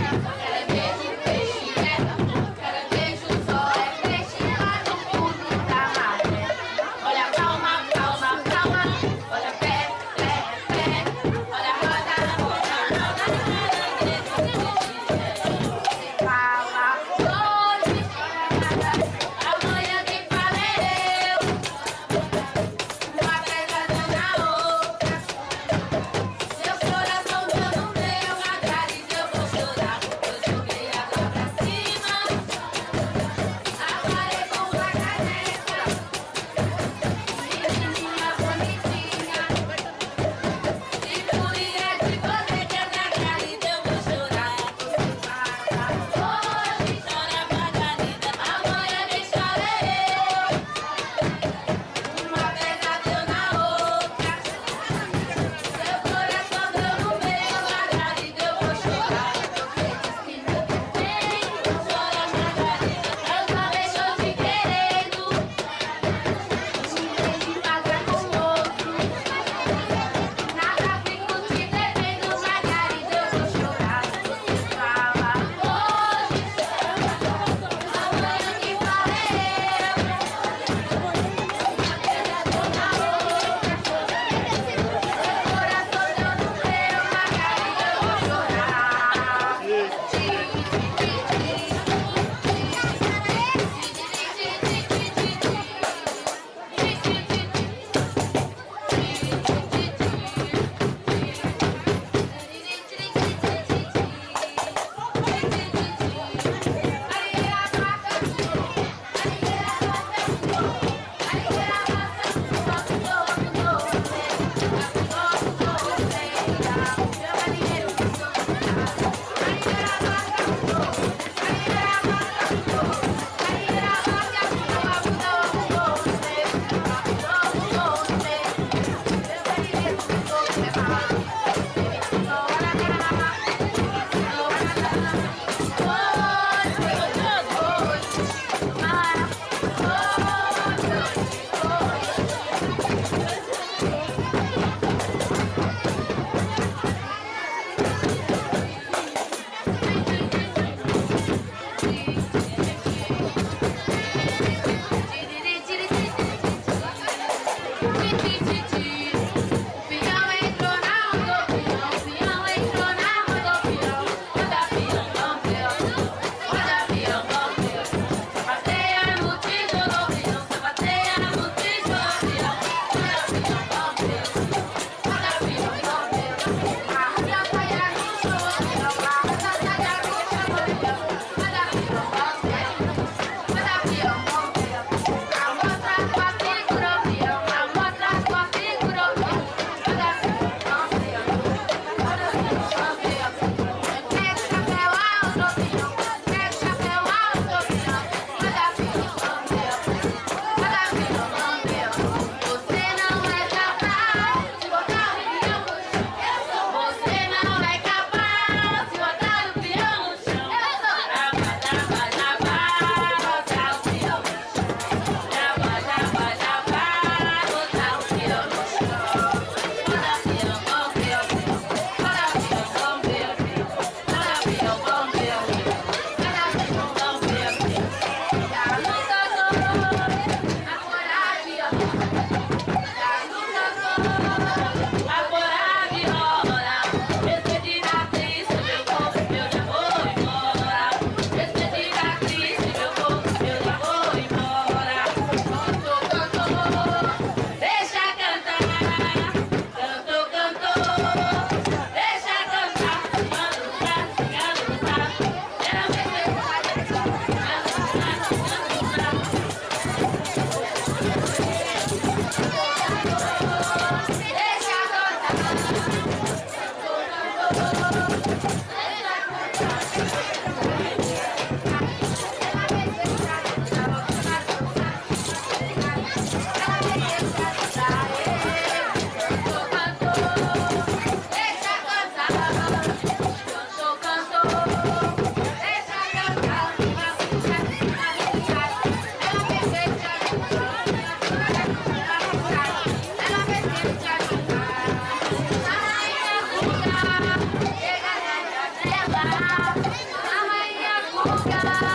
Caranguejo, peixe, caranguejo só é peixe lá no fundo da maré. Olha a palma, palma, palma, olha pé, pé, pé, olha a roda, roda, roda, caranguejo, peixe, fala hoje, amanhã quem fala é eu. Uma pedra deu na outra, meu coração deu no meu, a Gladys eu vou chorar. Eu joguei água pra cima, aparei com uma caneca, menininha bonitinha, de furia de você que a Gladys eu vou chorar. Hoje chora Margarida, amanhã quem chora é eu. Uma pedra deu na outra, seu coração deu no meu, Margarida eu vou chorar. Você diz que não tem, chora Margarida, eu também estou te querendo. Te dei de pagar com outro, nada fico te devendo, Margarida eu vou chorar. Você fala hoje, amanhã quem fala é eu. Uma pedra deu na outra, seu coração deu no meu, Margarida eu vou chorar. Pião entrou na rodopião, pião entrou na rodopião, roda pião, campeão, roda pião, campeão. Sapateia no tijolo, pião, sapateia no tijolo, roda pião, campeão, roda pião, campeão. A roda saia no chão, a roda saia no chão, roda pião, campeão, roda pião, campeão. A mostra sua figura, pião, a mostra sua figura, pião, roda pião, campeão, roda pião, campeão. Pega o chapéu alto, pião, pega o chapéu alto, pião, roda pião, campeão, roda pião, campeão. Você não é capaz de botar o pião no chão. Você não é capaz de botar o pião no chão. Jaba, jaba, jaba, botar o pião no chão. Jaba, jaba, jaba, botar o pião no chão. Roda pião, campeão, roda pião, campeão, roda pião, campeão, roda pião, campeão. Da luta sou a coragem, da luta sou a coragem rola. Despedida triste, meu corpo, eu já vou embora. Despedida triste, meu corpo, eu já vou embora. Canto, canto, deixa cantar. Canto, canto, deixa cantar. Mano, tá, cigano, tá. Ela vai ser Ela lugar.